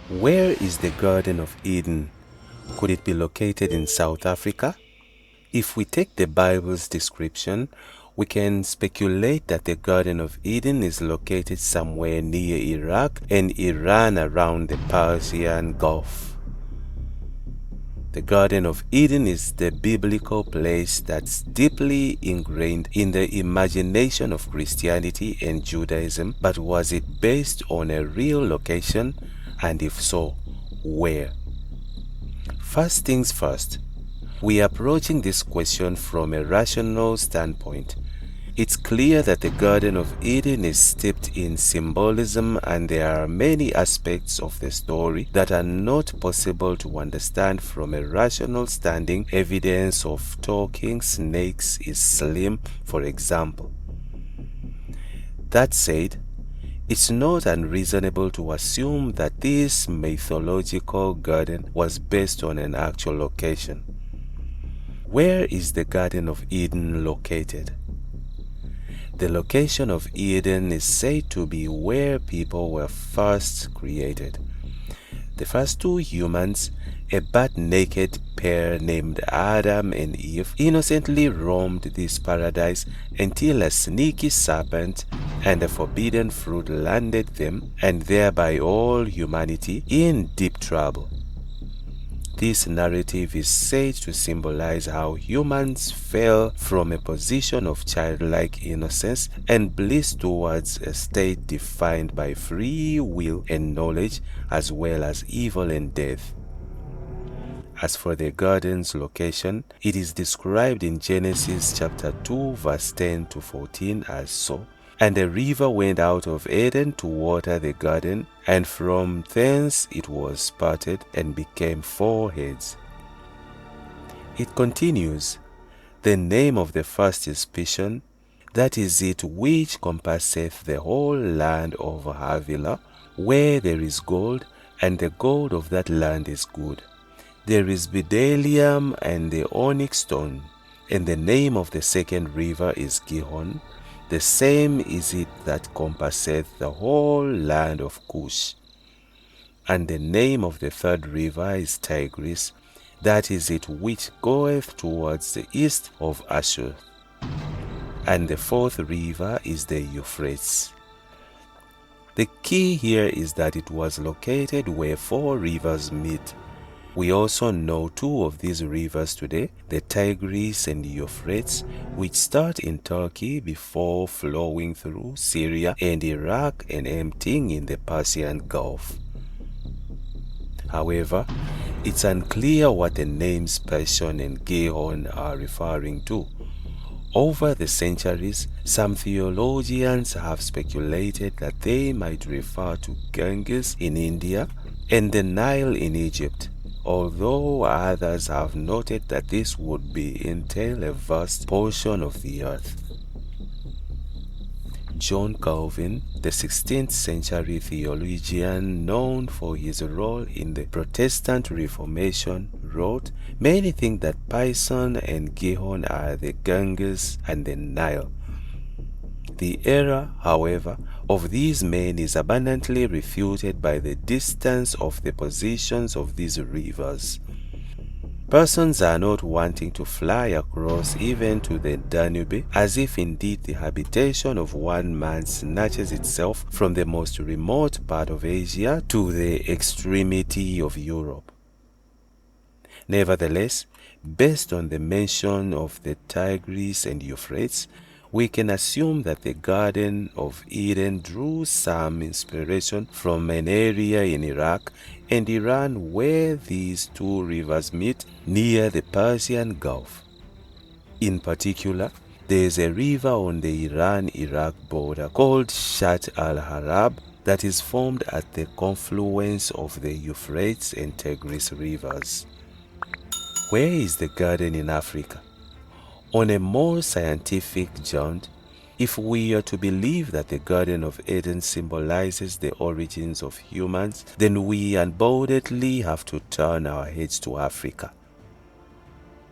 Where is the Garden of Eden? Could it be located in South Africa? If we take the Bible's description, we can speculate that the Garden of Eden is located somewhere near Iraq and Iran around the Persian Gulf. The Garden of Eden is the biblical place that's deeply ingrained in the imagination of Christianity and Judaism, but was it based on a real location, and if so, where? First things first, we are approaching this question from a rational standpoint. It's clear that the Garden of Eden is steeped in symbolism, and there are many aspects of the story that are not possible to understand from a rational standing. Evidence of talking snakes is slim, for example. That said, it's not unreasonable to assume that this mythological garden was based on an actual location. Where is the Garden of Eden located? The location of Eden is said to be where people were first created. The first two humans, a butt-naked pair named Adam and Eve, innocently roamed this paradise until a sneaky serpent and a forbidden fruit landed them, and thereby all humanity, in deep trouble. This narrative is said to symbolize how humans fell from a position of childlike innocence and bliss towards a state defined by free will and knowledge, as well as evil and death. As for the garden's location, it is described in Genesis chapter 2 verse 10 to 14 as so. And a river went out of Eden to water the garden, and from thence it was parted and became four heads. It continues, the name of the first is Pishon, that is it which compasseth the whole land of Havilah, where there is gold, and the gold of that land is good. There is bdellium and the onyx stone, and the name of the second river is Gihon. The same is it that compasseth the whole land of Cush. And the name of the third river is Tigris, that is it which goeth towards the east of Ashur. And the fourth river is the Euphrates. The key here is that it was located where four rivers meet. We also know two of these rivers today, the Tigris and Euphrates, which start in Turkey before flowing through Syria and Iraq and emptying in the Persian Gulf. However, it's unclear what the names Pishon and Gihon are referring to. Over the centuries, some theologians have speculated that they might refer to Ganges in India and the Nile in Egypt, although others have noted that this would entail a vast portion of the earth. John Calvin, the 16th century theologian known for his role in the Protestant Reformation, wrote, "Many think that Pishon and Gihon are the Ganges and the Nile. The error, however, of these men is abundantly refuted by the distance of the positions of these rivers. Persons are not wanting to fly across even to the Danube, as if indeed the habitation of one man snatches itself from the most remote part of Asia to the extremity of Europe. Nevertheless, based on the mention of the Tigris and Euphrates, we can assume that the Garden of Eden drew some inspiration from an area in Iraq and Iran where these two rivers meet near the Persian Gulf. In particular, there is a river on the Iran-Iraq border called Shat al-Harab that is formed at the confluence of the Euphrates and Tigris rivers. Where is the garden in Africa? On a more scientific jaunt, if we are to believe that the Garden of Eden symbolizes the origins of humans, then we undoubtedly have to turn our heads to Africa.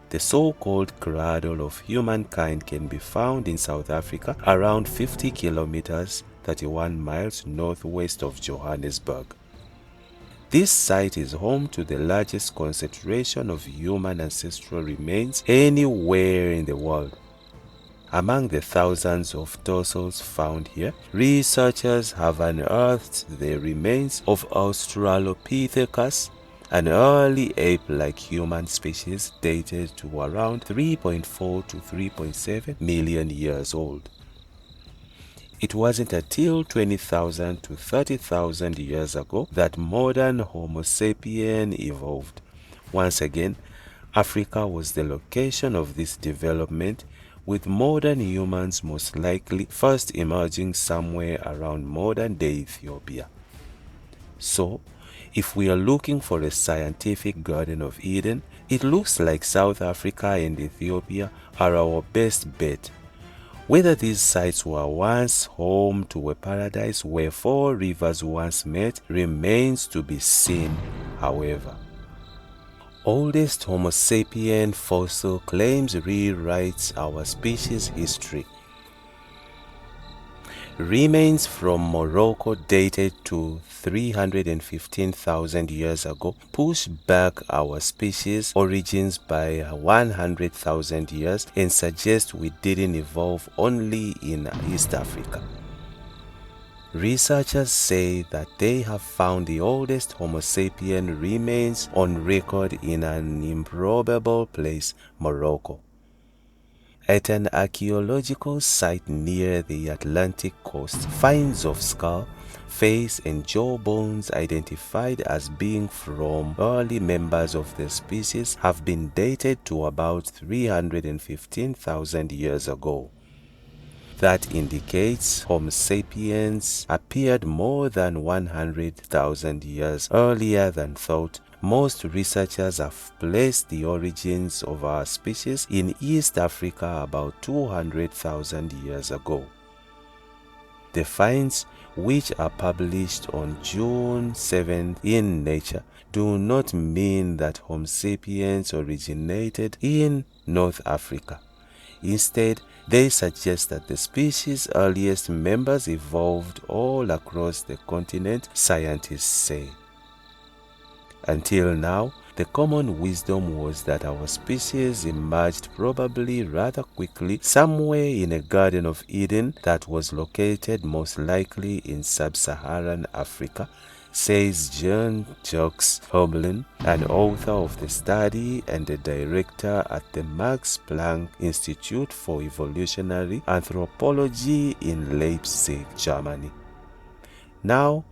The so-called cradle of humankind can be found in South Africa, around 50 kilometers, 31 miles northwest of Johannesburg. This site is home to the largest concentration of human ancestral remains anywhere in the world. Among the thousands of fossils found here, researchers have unearthed the remains of Australopithecus, an early ape-like human species dated to around 3.4 to 3.7 million years old. It wasn't until 20,000 to 30,000 years ago that modern Homo sapien evolved. Once again, Africa was the location of this development, with modern humans most likely first emerging somewhere around modern-day Ethiopia. So, if we are looking for a scientific Garden of Eden, it looks like South Africa and Ethiopia are our best bet. Whether these sites were once home to a paradise where four rivers once met remains to be seen, however. Oldest Homo sapien fossil claims rewrites our species' history. Remains from Morocco dated to 315,000 years ago push back our species' origins by 100,000 years and suggest we didn't evolve only in East Africa. Researchers say that they have found the oldest Homo sapien remains on record in an improbable place, Morocco. At an archaeological site near the Atlantic coast, finds of skull, face and jaw bones identified as being from early members of the species have been dated to about 315,000 years ago. That indicates Homo sapiens appeared more than 100,000 years earlier than thought. Most researchers have placed the origins of our species in East Africa about 200,000 years ago. The finds, which are published on June 7th in Nature, do not mean that Homo sapiens originated in North Africa. Instead, they suggest that the species' earliest members evolved all across the continent, scientists say. Until now, the common wisdom was that our species emerged probably rather quickly somewhere in a Garden of Eden that was located most likely in sub-Saharan Africa, says Jean-Jacques Herbelin, an author of the study and a director at the Max Planck Institute for Evolutionary Anthropology in Leipzig, Germany. Now,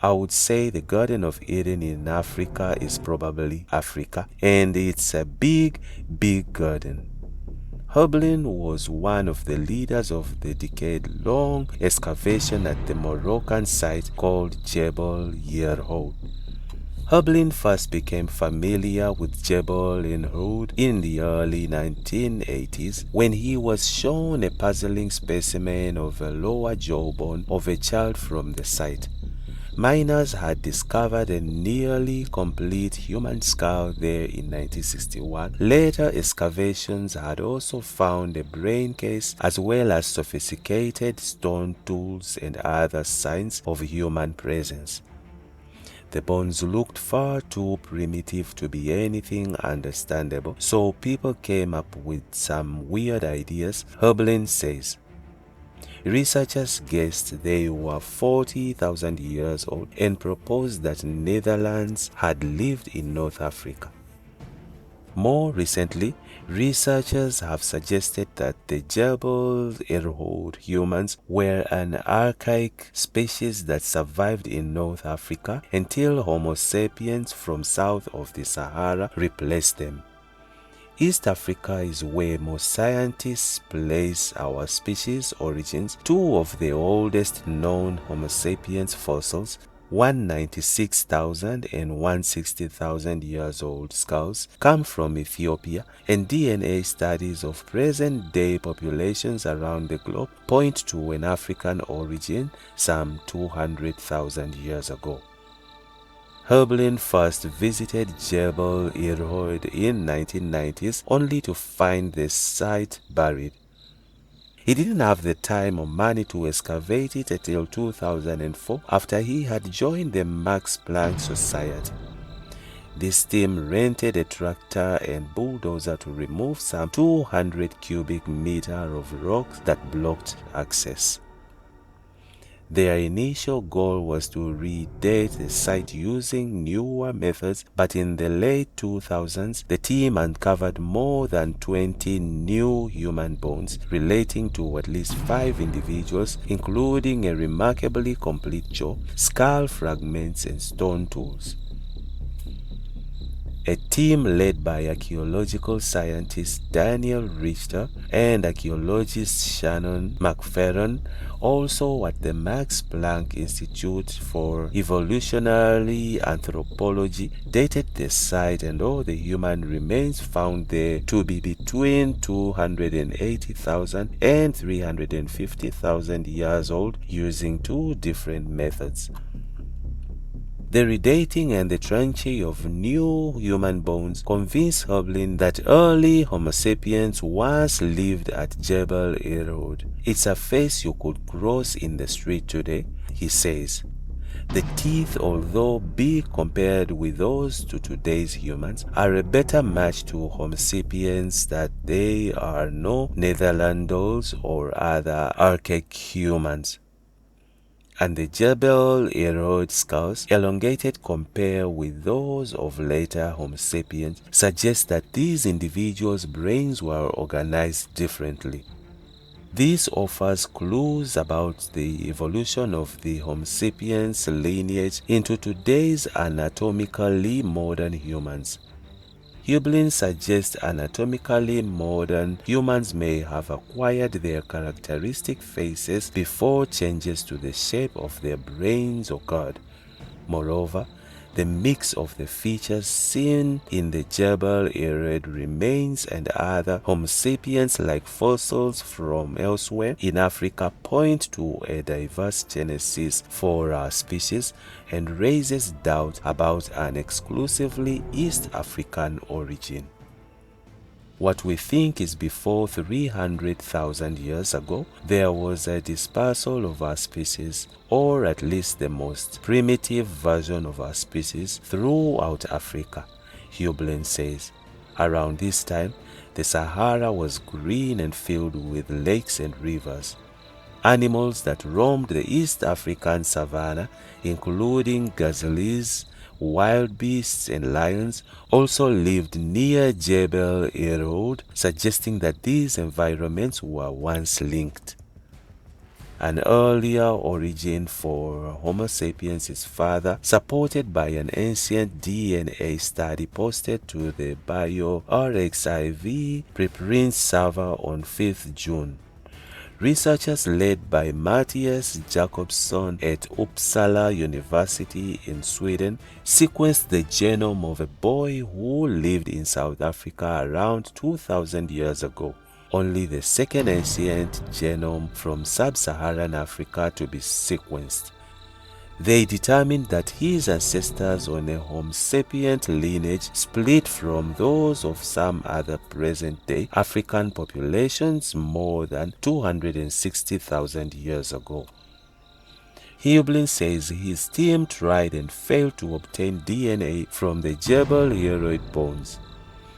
I would say the Garden of Eden in Africa is probably Africa, and it's a big, big garden. Herbelin was one of the leaders of the decade-long excavation at the Moroccan site called Jebel Yerhoud. Herbelin first became familiar with Jebel Yerhoud in the early 1980s when he was shown a puzzling specimen of a lower jawbone of a child from the site. Miners had discovered a nearly complete human skull there in 1961. Later excavations had also found a brain case as well as sophisticated stone tools and other signs of human presence. The bones looked far too primitive to be anything understandable, so people came up with some weird ideas, Herbelin says. Researchers guessed they were 40,000 years old and proposed that Netherlands had lived in North Africa. More recently, researchers have suggested that the Jebel Yerhoud humans were an archaic species that survived in North Africa until Homo sapiens from south of the Sahara replaced them. East Africa is where most scientists place our species' origins. Two of the oldest known Homo sapiens fossils, 196,000 and 160,000 years old skulls, come from Ethiopia, and DNA studies of present-day populations around the globe point to an African origin some 200,000 years ago. Herbelin first visited Jebel Yerhoud in 1990s only to find the site buried. He didn't have the time or money to excavate it until 2004 after he had joined the Max Planck Society. This team rented a tractor and bulldozer to remove some 200 cubic meters of rocks that blocked access. Their initial goal was to redate the site using newer methods, but in the late 2000s, the team uncovered more than 20 new human bones relating to at least 5 individuals, including a remarkably complete jaw, skull fragments, and stone tools. A team led by archaeological scientist Daniel Richter and archaeologist Shannon McFerron, also at the Max Planck Institute for Evolutionary Anthropology, dated the site and all the human remains found there to be between 280,000 and 350,000 years old using 2 different methods. The redating and the tranching of new human bones convinced Hoblin that early Homo sapiens once lived at Jebel Irhoud. It's a face you could cross in the street today, he says. The teeth, although big compared with those to today's humans, are a better match to Homo sapiens that they are no Netherlanders or other archaic humans. And the Jebel Irhoud skulls, elongated compared with those of later Homo sapiens, suggest that these individuals' brains were organized differently. This offers clues about the evolution of the Homo sapiens lineage into today's anatomically modern humans. Hoblin suggests anatomically modern humans may have acquired their characteristic faces before changes to the shape of their brains occurred. Moreover, the mix of the features seen in the Jebel Irhoud remains and other Homo sapiens-like fossils from elsewhere in Africa point to a diverse genesis for our species and raises doubt about an exclusively East African origin. What we think is before 300,000 years ago, there was a dispersal of our species, or at least the most primitive version of our species, throughout Africa, Hoblin says. Around this time, the Sahara was green and filled with lakes and rivers. Animals that roamed the East African savanna, including gazelles, wild beasts, and lions, also lived near Jebel Irhoud, suggesting that these environments were once linked. An earlier origin for Homo sapiens is further supported by an ancient DNA study posted to the bioRxiv preprint server on 5th June. Researchers led by Matthias Jakobsson at Uppsala University in Sweden sequenced the genome of a boy who lived in South Africa around 2,000 years ago, only the second ancient genome from sub-Saharan Africa to be sequenced. They determined that his ancestors on a Homo sapien lineage split from those of some other present-day African populations more than 260,000 years ago. Hoblin says his team tried and failed to obtain DNA from the Jebel Irhoud bones.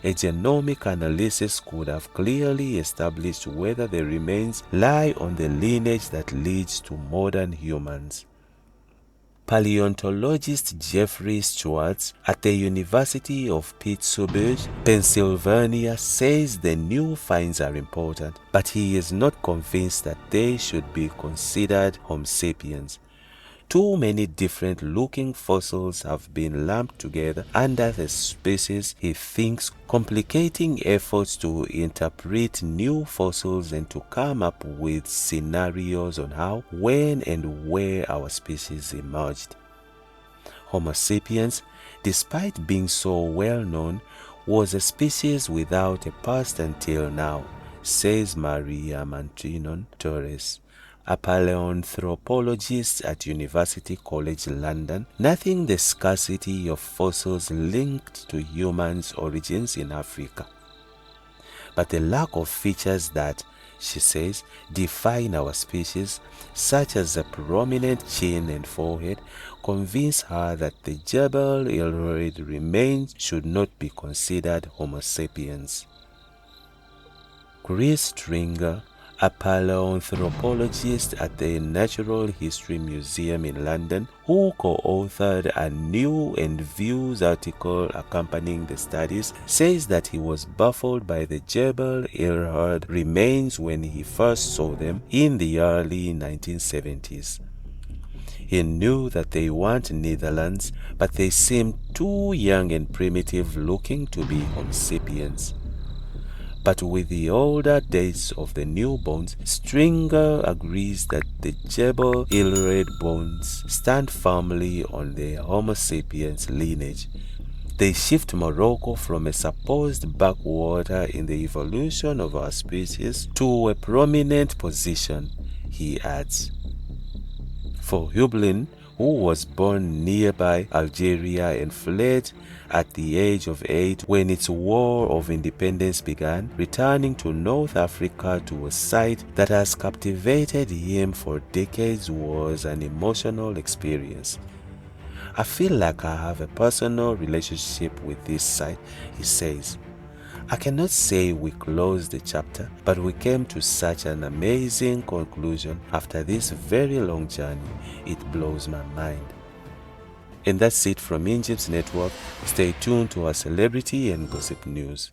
A genomic analysis could have clearly established whether the remains lie on the lineage that leads to modern humans. Paleontologist Jeffrey Stewart at the University of Pittsburgh, Pennsylvania, says the new finds are important, but he is not convinced that they should be considered Homo sapiens. Too many different looking fossils have been lumped together under the species, he thinks, complicating efforts to interpret new fossils and to come up with scenarios on how, when, and where our species emerged. Homo sapiens, despite being so well known, was a species without a past until now, says Maria Mantrinon Torres, a paleoanthropologist at University College London, noting the scarcity of fossils linked to humans' origins in Africa. But the lack of features that she says, define our species, such as a prominent chin and forehead, convince her that the Jebel Elroid remains should not be considered Homo sapiens. Chris Stringer, a paleoanthropologist at the Natural History Museum in London, who co-authored a New and Views article accompanying the studies, says that he was baffled by the Jebel Irhoud remains when he first saw them in the early 1970s. He knew that they weren't Netherlands, but they seemed too young and primitive looking to be Homo sapiens. But with the older dates of the new bones, Stringer agrees that the Jebel Elroid bones stand firmly on the Homo sapiens lineage. They shift Morocco from a supposed backwater in the evolution of our species to a prominent position, he adds. For Hublin, who was born nearby Algeria and fled at the age of 8 when its war of independence began, returning to North Africa to a site that has captivated him for decades was an emotional experience. I feel like I have a personal relationship with this site, he says. I cannot say we closed the chapter, but we came to such an amazing conclusion after this very long journey. It blows my mind. And that's it from Injibs Network. Stay tuned to our celebrity and gossip news.